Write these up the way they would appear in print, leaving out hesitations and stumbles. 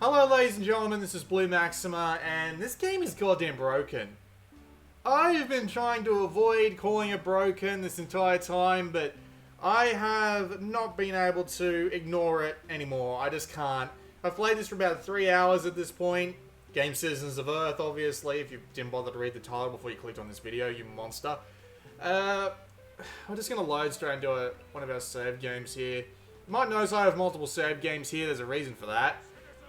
Hello ladies and gentlemen, this is Blue Maxima, and this game is goddamn broken. I've been trying to avoid calling it broken this entire time, but I have not been able to ignore it anymore. I just can't. I've played this for about 3 hours at this point. Game Citizens of Earth, obviously, if you didn't bother to read the title before you clicked on this video, you monster. I'm just going to load straight into one of our save games here. You might notice I have multiple save games here, there's a reason for that.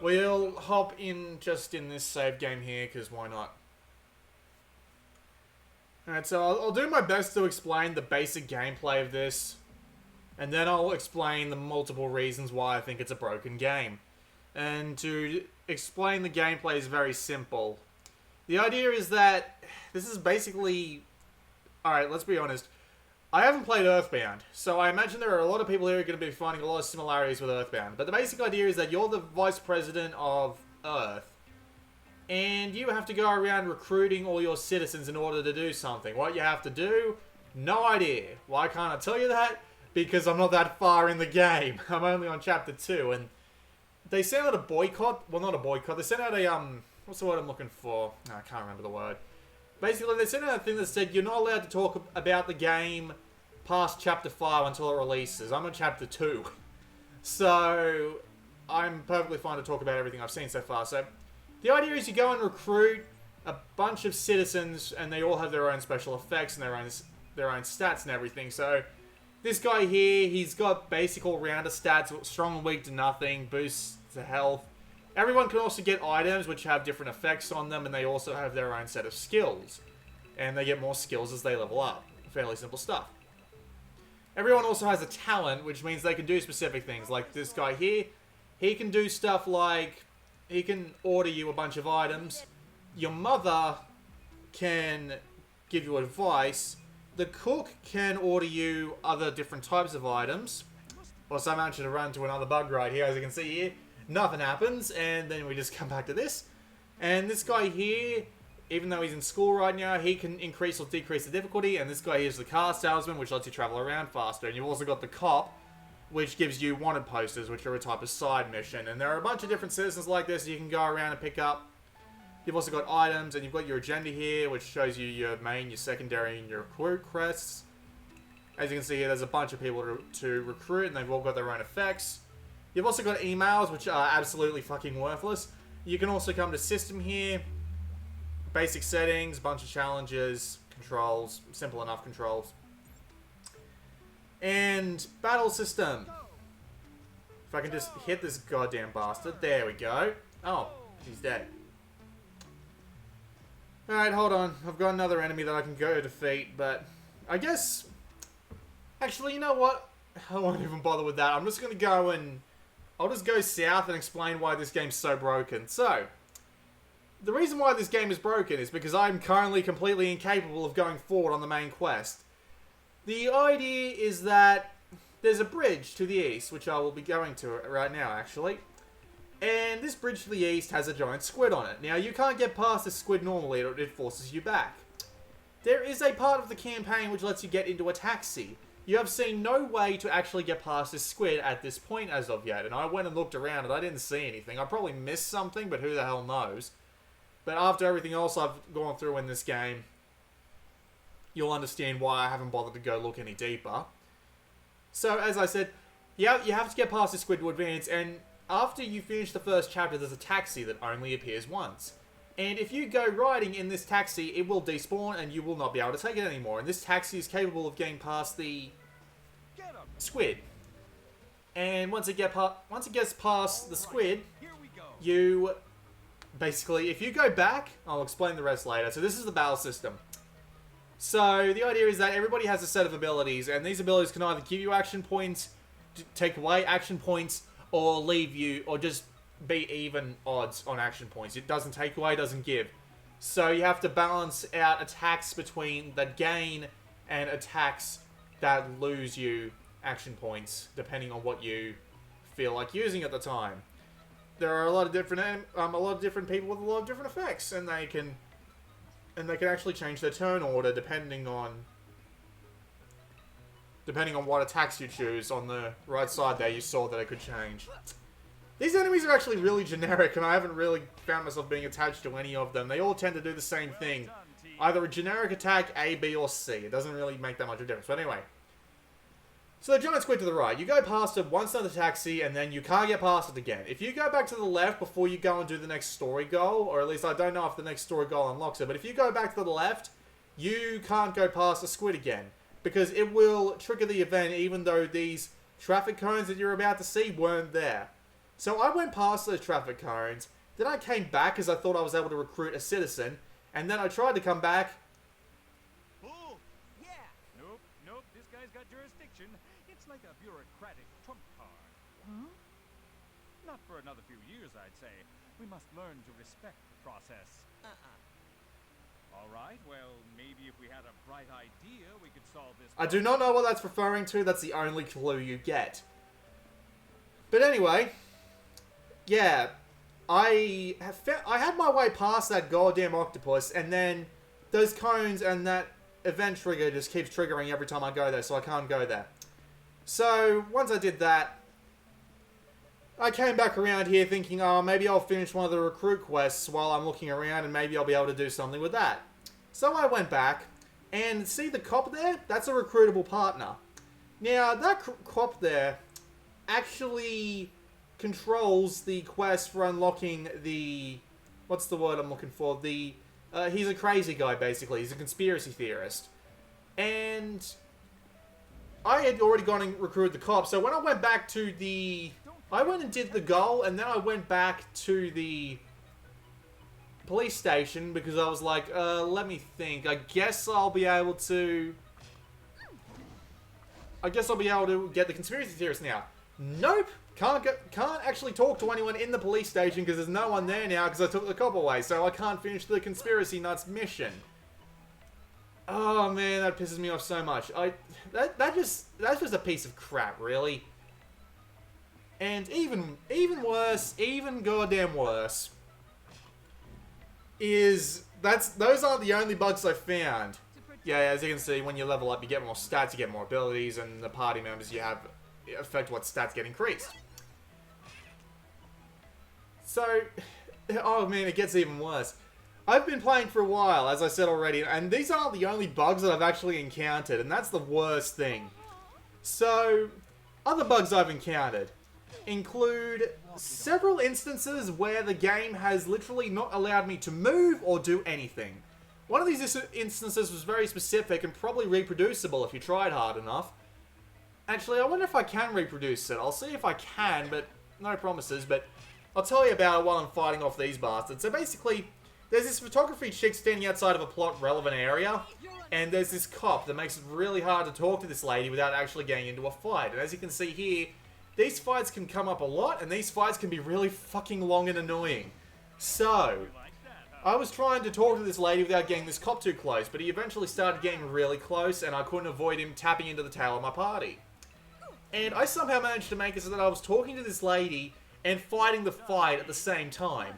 We'll hop in just in this save game here, because why not? Alright, so I'll do my best to explain the basic gameplay of this, and then I'll explain the multiple reasons why I think it's a broken game. And to explain the gameplay is very simple. The idea is that this is basically... Alright, let's be honest. I haven't played Earthbound, so I imagine there are a lot of people here who are going to be finding a lot of similarities with Earthbound. But the basic idea is that you're the vice president of Earth, and you have to go around recruiting all your citizens in order to do something. What you have to do? No idea. Why can't I tell you that? Because I'm not that far in the game. I'm only on chapter 2, and they sent out a boycott. Well, not a boycott. They sent out a, what's the word I'm looking for? No, I can't remember the word. Basically, they sent out a thing that said you're not allowed to talk about the game past chapter 5 until it releases. I'm on chapter 2. So, I'm perfectly fine to talk about everything I've seen so far. So, the idea is you go and recruit a bunch of citizens, and they all have their own special effects and their own stats and everything. So, this guy here, he's got basic all-rounder stats, strong and weak to nothing, boosts to health. Everyone can also get items which have different effects on them, and they also have their own set of skills. And they get more skills as they level up. Fairly simple stuff. Everyone also has a talent, which means they can do specific things. Like this guy here, he can do stuff like, he can order you a bunch of items. Your mother can give you advice. The cook can order you other different types of items. Also, I managed to run into another bug right here, as you can see here. Nothing happens, and then we just come back to this. And this guy here, even though he's in school right now, he can increase or decrease the difficulty. And this guy here is the car salesman, which lets you travel around faster. And you've also got the cop, which gives you wanted posters, which are a type of side mission. And there are a bunch of different citizens like this you can go around and pick up. You've also got items, and you've got your agenda here, which shows you your main, your secondary, and your recruit quests. As you can see here, there's a bunch of people to recruit, and they've all got their own effects. You've also got emails, which are absolutely fucking worthless. You can also come to system here. Basic settings, bunch of challenges, controls, simple enough controls. And battle system. If I can just hit this goddamn bastard. There we go. Oh, he's dead. Alright, hold on. I've got another enemy that I can go defeat, but I guess... Actually, you know what? I won't even bother with that. I'm just going to go and... I'll just go south and explain why this game's so broken. So, the reason why this game is broken is because I'm currently completely incapable of going forward on the main quest. The idea is that there's a bridge to the east, which I will be going to right now, actually. And this bridge to the east has a giant squid on it. Now, you can't get past this squid normally, it forces you back. There is a part of the campaign which lets you get into a taxi. You have seen no way to actually get past this squid at this point as of yet. And I went and looked around and I didn't see anything. I probably missed something, but who the hell knows. But after everything else I've gone through in this game, you'll understand why I haven't bothered to go look any deeper. So, as I said, you have to get past this squid to advance. And after you finish the first chapter, there's a taxi that only appears once. And if you go riding in this taxi, it will despawn and you will not be able to take it anymore. And this taxi is capable of getting past the squid. And once it gets past the squid, you basically, if you go back, I'll explain the rest later. So this is the battle system. So the idea is that everybody has a set of abilities, and these abilities can either give you action points, take away action points, or leave you, or just be even odds on action points. It doesn't take away, doesn't give. So you have to balance out attacks between that gain and attacks that lose you action points, depending on what you feel like using at the time. There are a lot of different people with a lot of different effects, and they can actually change their turn order depending on what attacks you choose. On the right side there, you saw that it could change. These enemies are actually really generic, and I haven't really found myself being attached to any of them. They all tend to do the same thing. Either a generic attack, A, B, or C. It doesn't really make that much of a difference. But anyway. So the giant squid to the right. You go past it once on the taxi, and then you can't get past it again. If you go back to the left before you go and do the next story goal, or at least I don't know if the next story goal unlocks it, but if you go back to the left, you can't go past the squid again. Because it will trigger the event even though these traffic cones that you're about to see weren't there. So I went past those traffic cones, then I came back because I thought I was able to recruit a citizen, and then I tried to come back. Oh, yeah. Nope, this guy's got jurisdiction. It's like a bureaucratic trump card. Huh? Not for another few years, I'd say. We must learn to respect the process. All right, well, maybe if we had a bright idea, we could solve this problem. I do not know what that's referring to. That's the only clue you get. But anyway, yeah, I had my way past that goddamn octopus, and then those cones and that event trigger just keeps triggering every time I go there, so I can't go there. So, once I did that, I came back around here thinking, oh, maybe I'll finish one of the recruit quests while I'm looking around, and maybe I'll be able to do something with that. So I went back, and see the cop there? That's a recruitable partner. Now, that cop there actually controls the quest for unlocking the... What's the word I'm looking for? He's a crazy guy, basically. He's a conspiracy theorist. And I had already gone and recruited the cop, so when I went back to the... I went and did the goal, and then I went back to the police station because I was like, let me think. I guess I'll be able to get the conspiracy theorist now. Nope. Can't actually talk to anyone in the police station because there's no one there now because I took the cop away, so I can't finish the conspiracy nuts mission. Oh man, that pisses me off so much. That's just a piece of crap, really. And even worse, even goddamn worse, is those aren't the only bugs I found. Yeah, as you can see, when you level up, you get more stats, you get more abilities, and the party members you have affect what stats get increased. So, oh man, it gets even worse. I've been playing for a while, as I said already, and these aren't the only bugs that I've actually encountered, and that's the worst thing. So, other bugs I've encountered include several instances where the game has literally not allowed me to move or do anything. One of these instances was very specific and probably reproducible if you tried hard enough. Actually, I wonder if I can reproduce it. I'll see if I can, but no promises. But I'll tell you about it while I'm fighting off these bastards. So basically, there's this photography chick standing outside of a plot-relevant area, and there's this cop that makes it really hard to talk to this lady without actually getting into a fight. And as you can see here, these fights can come up a lot, and these fights can be really fucking long and annoying. So, I was trying to talk to this lady without getting this cop too close, but he eventually started getting really close, and I couldn't avoid him tapping into the tail of my party. And I somehow managed to make it so that I was talking to this lady and fighting the fight at the same time.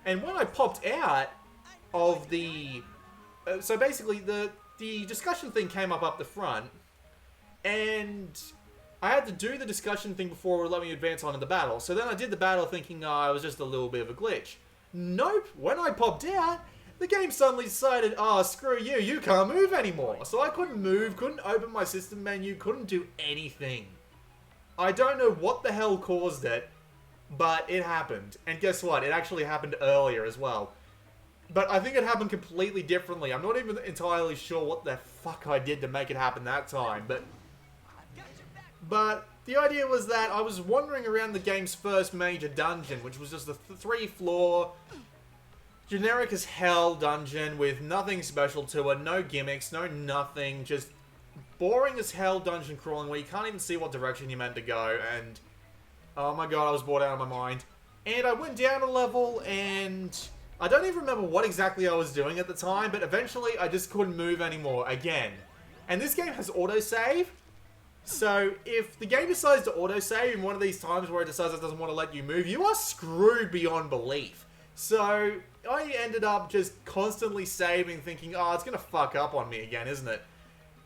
And when I popped out of the... so basically, the discussion thing came up the front, and I had to do the discussion thing before it would let me advance on in the battle. So then I did the battle thinking, oh, it was just a little bit of a glitch. Nope, when I popped out, the game suddenly decided, oh, screw you, you can't move anymore. So I couldn't move, couldn't open my system menu, couldn't do anything. I don't know what the hell caused it, but it happened. And guess what? It actually happened earlier as well. But I think it happened completely differently. I'm not even entirely sure what the fuck I did to make it happen that time, but the idea was that I was wandering around the game's first major dungeon, which was just a 3-floor, generic as hell dungeon with nothing special to it, no gimmicks, no nothing, just boring as hell dungeon crawling where you can't even see what direction you're meant to go, and oh my god, I was bored out of my mind. And I went down a level, and I don't even remember what exactly I was doing at the time, but eventually I just couldn't move anymore, again. And this game has autosave. So, if the game decides to autosave in one of these times where it decides it doesn't want to let you move, you are screwed beyond belief. So, I ended up just constantly saving, thinking, oh, it's going to fuck up on me again, isn't it?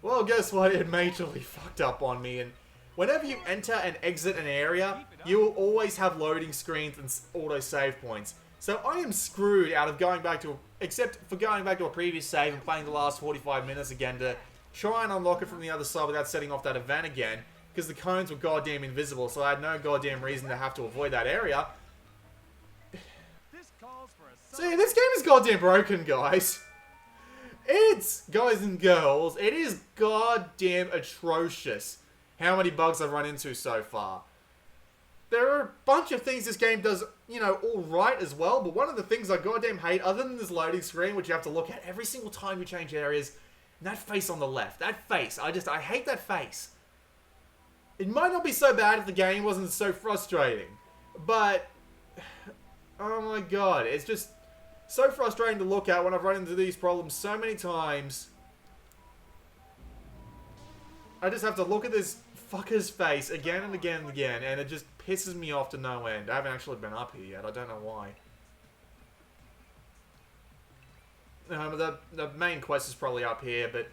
Well, guess what? It majorly fucked up on me, and whenever you enter and exit an area, you will always have loading screens and auto save points. So I am screwed out of going back to, except for going back to a previous save and playing the last 45 minutes again to try and unlock it from the other side without setting off that event again, because the cones were goddamn invisible, so I had no goddamn reason to have to avoid that area. See, this game is goddamn broken, guys. Guys and girls, it is goddamn atrocious how many bugs I've run into so far. There are a bunch of things this game does, you know, alright as well, but one of the things I goddamn hate, other than this loading screen, which you have to look at every single time you change areas, and that face on the left, that face, I hate that face. It might not be so bad if the game wasn't so frustrating, but, oh my god, it's just so frustrating to look at when I've run into these problems so many times. I just have to look at this fucker's face again and again and again, and it just pisses me off to no end. I haven't actually been up here yet, I don't know why. The main quest is probably up here, but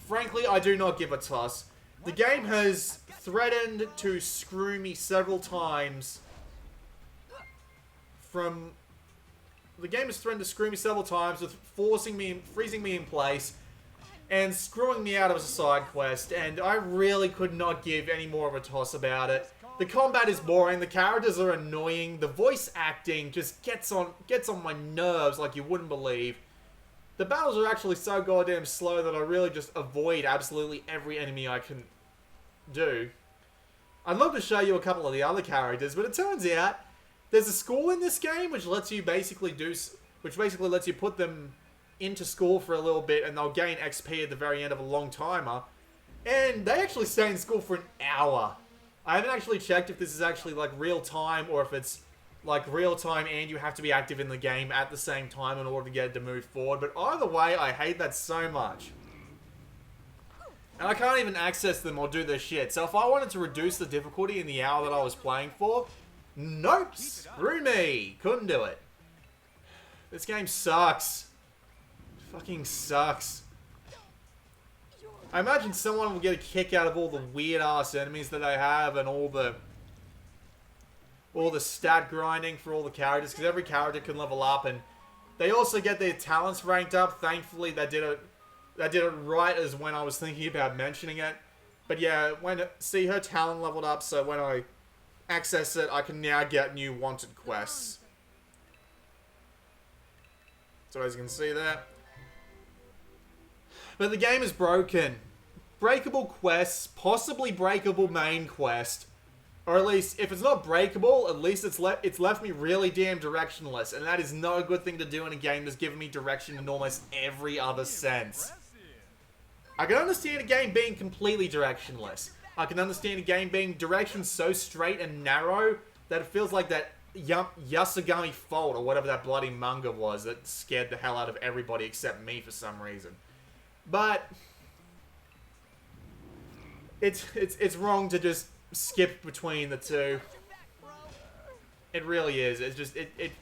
frankly, I do not give a toss. The game has threatened to screw me several times with freezing me in place, and screwing me out of a side quest, and I really could not give any more of a toss about it. The combat is boring, the characters are annoying, the voice acting just gets on my nerves like you wouldn't believe. The battles are actually so goddamn slow that I really just avoid absolutely every enemy I can do. I'd love to show you a couple of the other characters, but it turns out there's a school in this game which lets you basically lets you put them into school for a little bit and they'll gain XP at the very end of a long timer. And they actually stay in school for an hour. I haven't actually checked if this is actually like real time or if it's like real time and you have to be active in the game at the same time in order to get it to move forward. But either way, I hate that so much. And I can't even access them or do their shit. So if I wanted to reduce the difficulty in the hour that I was playing for, nope, screw me, couldn't do it. This game sucks. Fucking sucks. I imagine someone will get a kick out of all the weird ass enemies that they have and all the stat grinding for all the characters, because every character can level up, and they also get their talents ranked up. Thankfully, they did it right as when I was thinking about mentioning it. But yeah, see her talent leveled up, so when I access it, I can now get new wanted quests. So as you can see there. But the game is broken. Breakable quests, possibly breakable main quest. Or at least, if it's not breakable, at least it's left me really damn directionless. And that is not a good thing to do in a game that's given me direction in almost every other sense. I can understand a game being completely directionless. I can understand a game being direction so straight and narrow that it feels like that Yasugami Fault or whatever that bloody manga was that scared the hell out of everybody except me for some reason. But it's wrong to just skip between the two. It really is. It's just it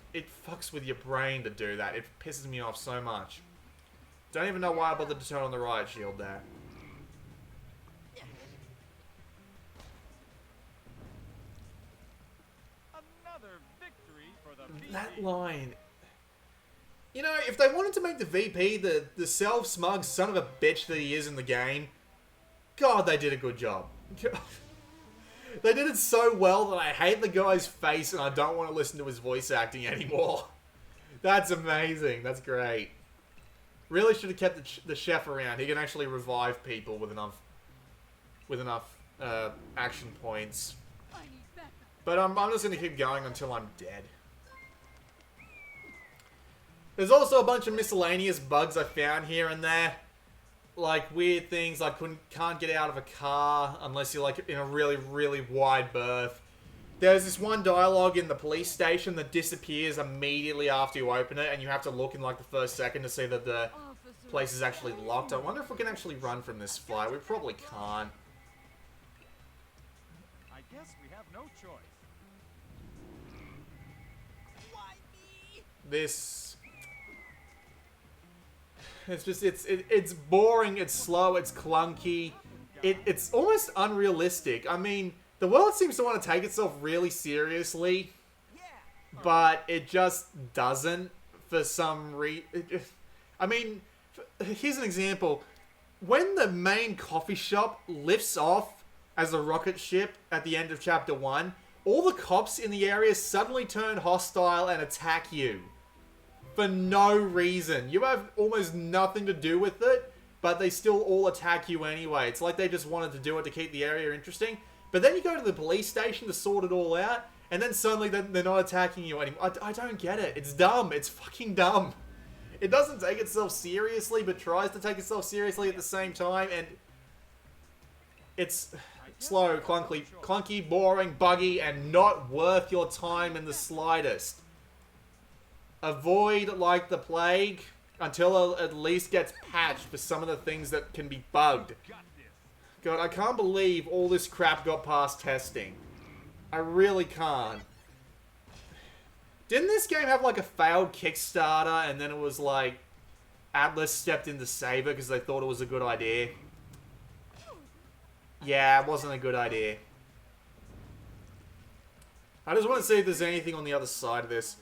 fucks with your brain to do that. It pisses me off so much. Don't even know why I bothered to turn on the riot shield there. Another victory for the That line. You know, if they wanted to make the VP the self-smug son of a bitch that he is in the game, God, they did a good job. They did it so well that I hate the guy's face and I don't want to listen to his voice acting anymore. That's amazing. That's great. Really should have kept the chef around. He can actually revive people with enough action points. But I'm just going to keep going until I'm dead. There's also a bunch of miscellaneous bugs I found here and there. Like weird things like can't get out of a car unless you're like in a really, really wide berth. There's this one dialogue in the police station that disappears immediately after you open it, and you have to look in like the first second to see that the place is actually locked. I wonder if we can actually run from this fight. We probably can't. I guess we have no choice. Why me? It's just, it's boring, it's slow, it's clunky, it's almost unrealistic. I mean, the world seems to want to take itself really seriously, but it just doesn't for some reason. I mean, here's an example. When the main coffee shop lifts off as a rocket ship at the end of Chapter 1, all the cops in the area suddenly turn hostile and attack you. For no reason. You have almost nothing to do with it, but they still all attack you anyway. It's like they just wanted to do it to keep the area interesting. But then you go to the police station to sort it all out, and then suddenly they're not attacking you anymore. I don't get it. It's dumb. It's fucking dumb. It doesn't take itself seriously, but tries to take itself seriously at the same time, and it's slow, clunky, boring, buggy, and not worth your time in the slightest. Avoid like the plague until it at least gets patched for some of the things that can be bugged. God, I can't believe all this crap got past testing. I really can't. Didn't this game have like a failed Kickstarter and then it was like Atlas stepped in to save it because they thought it was a good idea? Yeah, it wasn't a good idea. I just want to see if there's anything on the other side of this.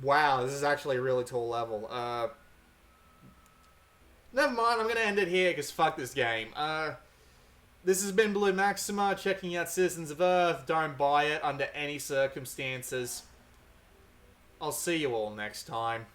Wow, this is actually a really tall level. Never mind, I'm going to end it here because fuck this game. This has been Blue Maxima, checking out Citizens of Earth. Don't buy it under any circumstances. I'll see you all next time.